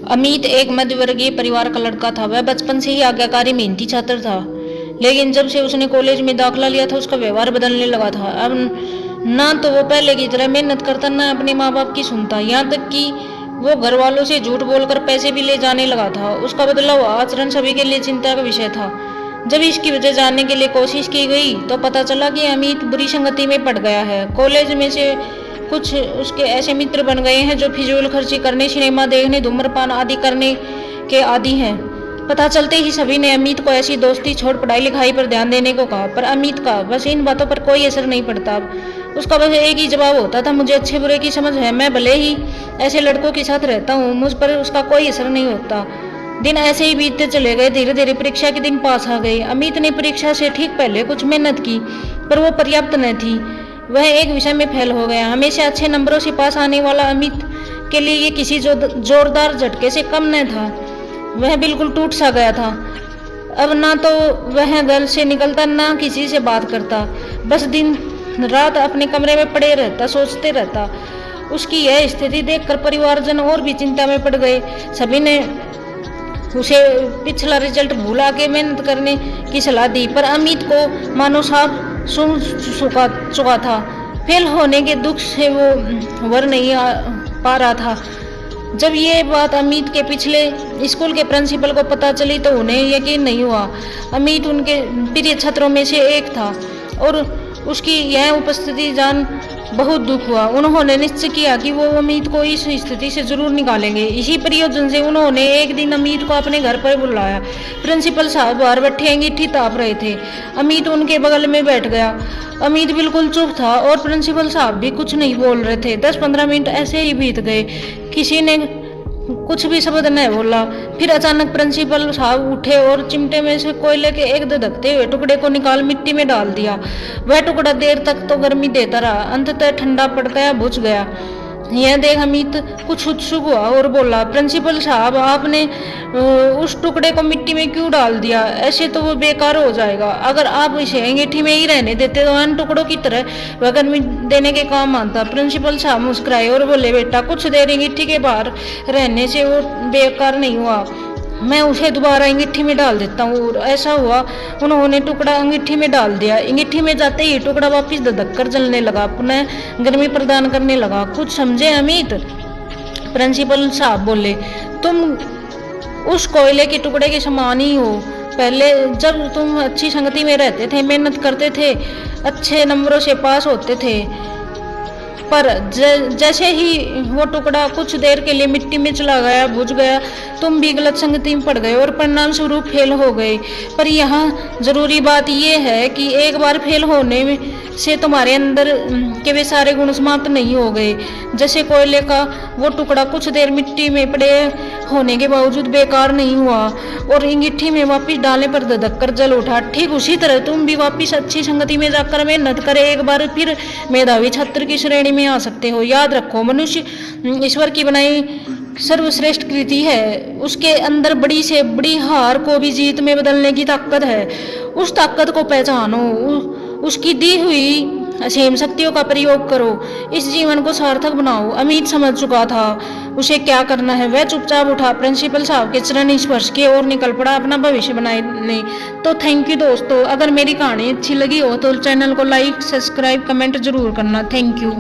अमित एक मध्यवर्गीय परिवार का लड़का था। वह बचपन से ही आज्ञाकारी मेहनती छात्र था, लेकिन जब से उसने कॉलेज में दाखिला लिया था उसका व्यवहार बदलने लगा था। अब ना तो वो पहले की तरह मेहनत करता, ना अपने माँ बाप की सुनता, यहाँ तक कि वो घर वालों से झूठ बोलकर पैसे भी ले जाने लगा था। उसका बदला हुआ आचरण सभी के लिए चिंता का विषय था। जब इसकी वजह जानने के लिए कोशिश की गई तो पता चला कि अमित बुरी संगति में पड़ गया है। कॉलेज में से कुछ उसके ऐसे मित्र बन गए हैं जो फिजूल खर्ची करने, सिनेमा देखने, धूम्रपान आदि करने के आदी हैं। पता चलते ही सभी ने अमित को ऐसी दोस्ती छोड़ पढ़ाई लिखाई पर ध्यान देने को कहा, पर अमित का बस इन बातों पर कोई असर नहीं पड़ता। उसका बस एक ही जवाब होता था, मुझे अच्छे बुरे की समझ है, मैं भले ही ऐसे लड़कों के साथ रहता हूँ, मुझ पर उसका कोई असर नहीं होता। दिन ऐसे ही बीतते चले गए। धीरे धीरे परीक्षा के दिन पास आ गए। अमित ने परीक्षा से ठीक पहले कुछ मेहनत की, पर वो पर्याप्त न थी। वह एक विषय में फेल हो गया। हमेशा अच्छे नंबरों से पास आने वाला अमित के लिए ये किसी जोरदार झटके से कम न था। वह बिल्कुल टूट सा गया था। अब ना तो वह घर से निकलता, ना किसी से बात करता, बस दिन रात अपने कमरे में पड़े रहता, सोचते रहता। उसकी यह स्थिति देखकर परिवारजन और भी चिंता में पड़ गए। सभी ने उसे पिछला रिजल्ट भुला के मेहनत करने की सलाह दी, पर अमित को मानो साफ सुन चुका था। फेल होने के दुख से वो उभर नहीं पा रहा था। जब ये बात अमित के पिछले स्कूल के प्रिंसिपल को पता चली तो उन्हें यकीन नहीं हुआ। अमित उनके प्रिय छात्रों में से एक था और उसकी यह उपस्थिति जान बहुत दुख हुआ। उन्होंने निश्चय किया कि वो अमित को इस स्थिति से जरूर निकालेंगे। इसी प्रयोजन से उन्होंने एक दिन अमित को अपने घर पर बुलाया। प्रिंसिपल साहब बाहर बैठे अंगीठी ताप रहे थे। अमित उनके बगल में बैठ गया। अमित बिल्कुल चुप था और प्रिंसिपल साहब भी कुछ नहीं बोल रहे थे। 10-15 मिनट ऐसे ही बीत गए। किसी ने कुछ भी शब्द नहीं बोला। फिर अचानक प्रिंसिपल साहब उठे और चिमटे में से कोयले के एक धधकते हुए टुकड़े को निकाल मिट्टी में डाल दिया। वह टुकड़ा देर तक तो गर्मी देता रहा, अंततः ठंडा पड़ गया, बुझ गया। यह देख अमित कुछ उत्सुक हुआ और बोला, प्रिंसिपल साहब आपने उस टुकड़े को मिट्टी में क्यों डाल दिया? ऐसे तो वो बेकार हो जाएगा। अगर आप इसे अंगीठी में ही रहने देते तो अन्य टुकड़ों की तरह वह गर्मी देने के काम आता। प्रिंसिपल साहब मुस्कुराए और बोले, बेटा कुछ देर अंगीठी के बाहर रहने से वो बेकार नहीं हुआ, मैं उसे दोबारा अंगीठी में डाल देता हूँ। और ऐसा हुआ। उन्होंने टुकड़ा अंगीठी में डाल दिया। अंगीठी में जाते ही टुकड़ा वापिस धधककर जलने लगा, पुनः गर्मी प्रदान करने लगा। कुछ समझे अमित? प्रिंसिपल साहब बोले, तुम उस कोयले के टुकड़े के समान ही हो। पहले जब तुम अच्छी संगति में रहते थे, मेहनत करते थे, अच्छे नंबरों से पास होते थे, पर जैसे ही वो टुकड़ा कुछ देर के लिए मिट्टी में चला गया, बुझ गया, तुम भी गलत संगति में पड़ गए और परिणाम स्वरूप फेल हो गए। पर यहाँ जरूरी बात यह है कि एक बार फेल होने से तुम्हारे अंदर के वे सारे गुण समाप्त नहीं हो गए। जैसे कोयले का वो टुकड़ा कुछ देर मिट्टी में पड़े होने के बावजूद बेकार नहीं हुआ और अंगीठी में वापिस डालने पर धधक कर जल उठा, ठीक उसी तरह तुम भी वापिस अच्छी संगति में जाकर मेहनत करे, एक बार फिर मेधावी छात्र की श्रेणी में आ सकते हो। याद रखो, मनुष्य ईश्वर की बनाई सर्वश्रेष्ठ कृति है। उसके अंदर बड़ी से बड़ी हार को भी जीत में बदलने की ताकत है। उस ताकत को पहचानो, उसकी दी हुई असीम शक्तियों का प्रयोग करो, इस जीवन को सार्थक बनाओ। अमित समझ चुका था उसे क्या करना है। वह चुपचाप उठा, प्रिंसिपल साहब के चरण स्पर्श किए और निकल पड़ा अपना भविष्य बनाने। तो थैंक यू दोस्तों। अगर मेरी कहानी अच्छी लगी हो तो चैनल को लाइक, सब्सक्राइब, कमेंट जरूर करना। Thank you.